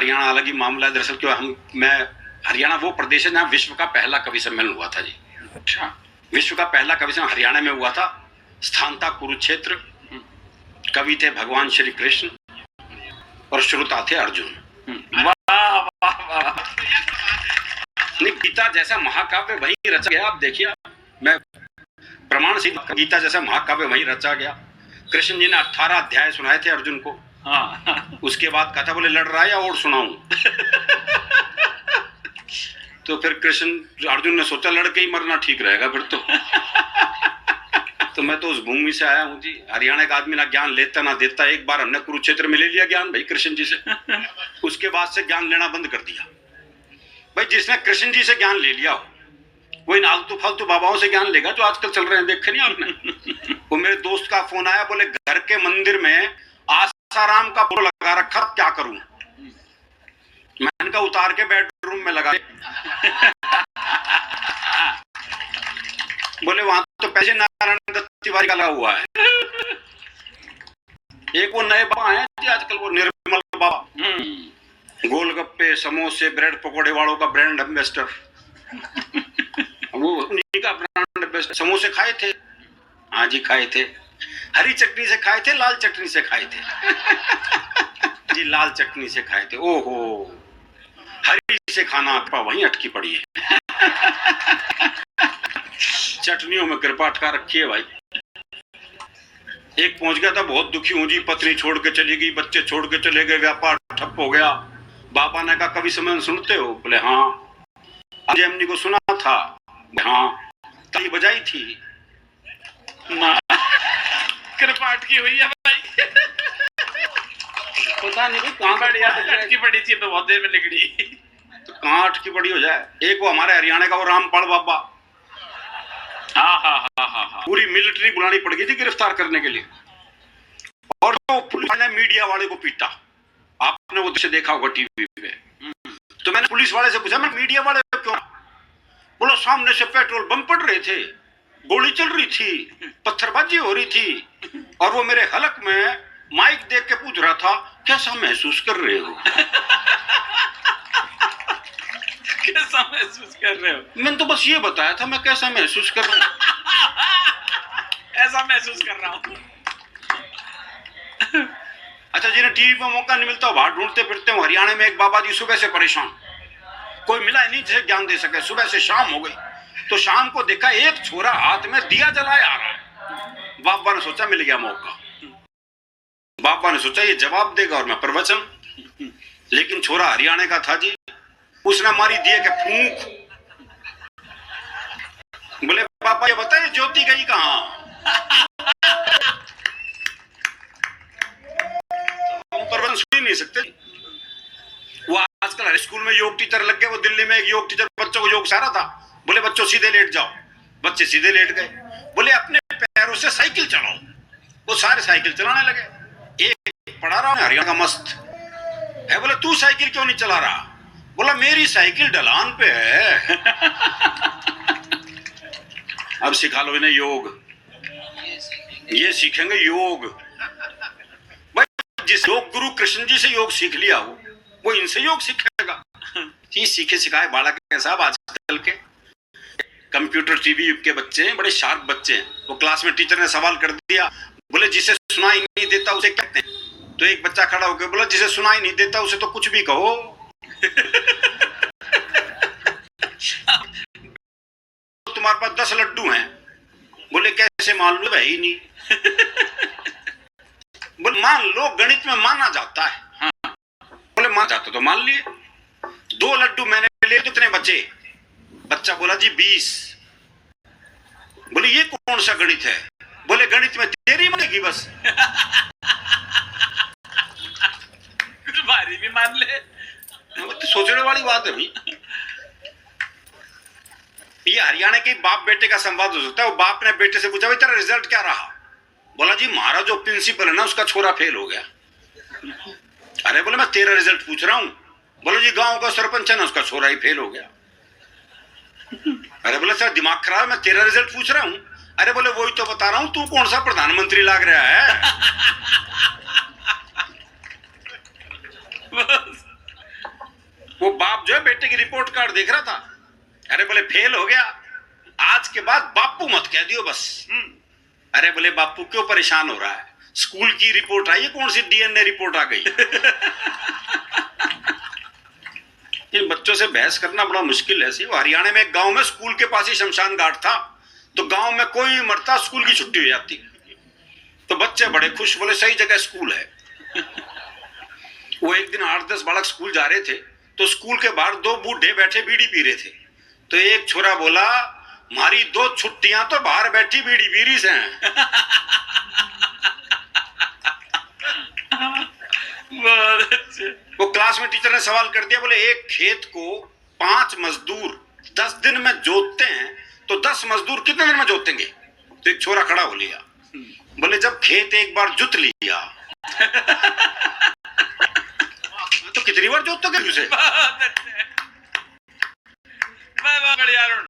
हरियाणा अलग ही मामला है दरअसल। क्यों हरियाणा वो प्रदेश है जहाँ विश्व का पहला कवि सम्मेलन हुआ था जी। अच्छा। विश्व का पहला कवि सम्मेलन हरियाणा में हुआ था। स्थान था कुरुक्षेत्र। कवि थे भगवान श्री कृष्ण और श्रोता थे अर्जुन। वाह वाह वाह। गीता जैसा महाकाव्य वहीं रचा गया। आप देखिए, मैं प्रमाण सिद्ध, गीता जैसा महाकाव्य वहीं रचा गया। कृष्ण जी ने 18 अध्याय सुनाए थे अर्जुन को। हाँ। उसके बाद कहा था बोले लड़ रहा है या और सुनाऊं। तो फिर कृष्ण अर्जुन ने सोचा लड़के ही मरना ठीक रहेगा फिर तो मैं तो उस भूमि से आया हूँ जी। हरियाणा का आदमी ना ज्ञान लेता ना देता। एक बार हमने कुरुक्षेत्र में ले लिया ज्ञान भाई कृष्ण जी से, उसके बाद से ज्ञान लेना बंद कर दिया। भाई जिसने कृष्ण जी से ज्ञान ले लिया हो वही आलतू फालतू बाबाओं से ज्ञान लेगा जो आजकल चल रहे हैं, देखे नहीं आपने। वो मेरे दोस्त का फोन आया, बोले घर के मंदिर में आसाराम का फोटो लगा रखा, क्या करूं। मैंने कहा उतार के बेडरूम में लगा। बोले वहां तो पैसे नारायण दत्त तिवारी का लगा हुआ है। एक वो नए बाबा हैं जी आजकल, वो निर्मल बाबा, गोलगप्पे समोसे ब्रेड पकोड़े वालों का ब्रांड एम्बेसडर। वो उन्हीं का ब्रांड एम्बेसडर। समोसे खाए थे? हाँ जी खाए थे। हरी चटनी से खाए थे लाल चटनी से खाए थे? जी लाल चटनी से खाए थे। ओहो, हरी से खाना वहीं अटकी पड़ी है। चटनियों में कृपा अटका रखी है भाई। एक पहुंच गया था, बहुत दुखी हूं जी, पत्नी छोड़ के चली गई, बच्चे छोड़ के चले गए, व्यापार ठप हो गया। बाबा ने कहा कवि सम्मेलन सुनते हो? बोले हाँ। जेमनी को सुना था? हाँ। ताली बजाई थी? कृपा अटकी हुई है भाई। पता नहीं कहाँ अटकी पड़ी थी तो बहुत देर में निकली। तो कहाँ अटकी पड़ी हो जाए। एक वो हमारे हरियाणा का वो रामपाल बाबा, हाँ। पूरी मिलिट्री बुलानी पड़ गई थी गिरफ्तार करने के लिए। और तो पुलिस ने मीडिया वाले को पीटा। आपने वो दृश्य देखा होगा टीवी पे। तो मैंने पुलिस वाले से पूछा, मैं मीडिया वाले क्यों? बोलो सामने से पेट्रोल बम पड़ रहे थे, गोली चल रही थी, पत्थरबाजी हो रही थी, और वो मेरे हलक में माइक देख के पूछ रहा था कैसा महसूस कर रहे हो। कैसा महसूस कर रहे हो? मैंने तो बस ये बताया था मैं कैसा महसूस कर रहा हूँ। ऐसा महसूस कर रहा हूँ। अच्छा, जिन्हें टीवी पर मौका नहीं मिलता बाहर ढूंढते फिरते हो। हरियाणा में एक बाबा जी सुबह से परेशान, कोई मिला नहीं जिसे ज्ञान दे सके। सुबह से शाम हो गई तो शाम को देखा एक छोरा हाथ में दिया जलाए आ रहा है। बाबा ने सोचा मिल गया मौका। बाबा ने सोचा ये जवाब देगा और मैं प्रवचन। लेकिन छोरा हरियाणा का था जी, उसने मारी दिए के फूंक। बोले पापा ये बताइए ज्योति गई कहां? हम प्रवचन सुन ही नहीं सकते। वो आजकल हर स्कूल में योग टीचर लग गए। वो दिल्ली में एक योग टीचर बच्चों को योग सिखा था। बोले बच्चों सीधे लेट जाओ। बच्चे सीधे लेट गए। बोले अपने पैरों से साइकिल चलाओ। वो सारे साइकिल चलाने लगे। एक पढ़ा रहा है हरियाणा का मस्त है, बोले तू साइकिल क्यों नहीं चला रहा? बोला मेरी साइकिल ढलान पे है। अब सिखा लो इन्हें योग। ये सीखेंगे योग। भाई जिस योग गुरु कृष्ण जी से योग सीख लिया हो वो इनसे योग सीखेगा। ये सीखे सिखाए बालक है साहब। आजकल के कंप्यूटर टीवी युग के बच्चे हैं, बड़े शार्प बच्चे हैं। वो क्लास में टीचर ने सवाल कर दिया, बोले जिसे सुनाई नहीं देता उसे क्या कहते हैं? तो एक बच्चा खड़ा होकर बोला जिसे सुनाई नहीं देता उसे तो कुछ भी कहो। तुम्हारे पास 10 लड्डू हैं। बोले कैसे मान लो? है ही नहीं। बोले मान लो, गणित में माना जाता है। हाँ। बोले मान जाता तो मान लिए। 2 लड्डू मैंने लिए, कितने बचे? बच्चा बोला जी 20। बोले ये कौन सा गणित है? बोले गणित में तेरी मानेगी बस। तुम्हारी भी मान ले। तो सोचने वाली बात है भाई। ये हरियाणा के बाप बेटे का संवाद हो सकता है। वो बाप ने बेटे से पूछा भाई तेरा रिजल्ट क्या रहा? बोला जी हमारा जो प्रिंसिपल है ना उसका छोरा फेल हो गया। अरे बोले मैं तेरा रिजल्ट पूछ रहा हूं। बोले जी गांव का सरपंच है ना उसका छोरा ही फेल हो गया। अरे बोले सर दिमाग खराब है, मैं तेरा रिजल्ट पूछ रहा हूं। अरे बोले वही तो बता रहा हूं, तू कौन सा प्रधानमंत्री लाग रहा है? वो बाप जो है बेटे की रिपोर्ट कार्ड देख रहा था। अरे बोले फेल हो गया, आज के बाद बापू मत कह दियो बस। अरे बोले बापू क्यों परेशान हो रहा है, स्कूल की रिपोर्ट आई है, कौन सी डीएनए रिपोर्ट आ गई। इन बच्चों से बहस करना बड़ा मुश्किल है। वो हरियाणा में एक गांव में स्कूल के पास ही शमशान घाट था, तो गांव में कोई मरता स्कूल की छुट्टी हो जाती, तो बच्चे बड़े खुश, बोले सही जगह स्कूल है। वो एक दिन 8-10 बालक स्कूल जा रहे थे, तो स्कूल के बाहर 2 बूढ़े बैठे बीड़ी पी रहे थे। तो एक छोरा बोला, हमारी 2 छुट्टियां तो बाहर बैठी बीड़ी बीड़ी से हैं। बहुत अच्छे। वो क्लास में टीचर ने सवाल कर दिया, बोले एक खेत को 5 मजदूर 10 दिन में जोतते हैं, तो 10 मजदूर कितने दिन में जोतेंगे। तो एक छोरा खड़ा हो लिया, बोले जब खेत एक बार जुत लिया तो कितनी बार जोतोगे उसे। बहुत अच्छे। बहुत बढ़िया अरुण।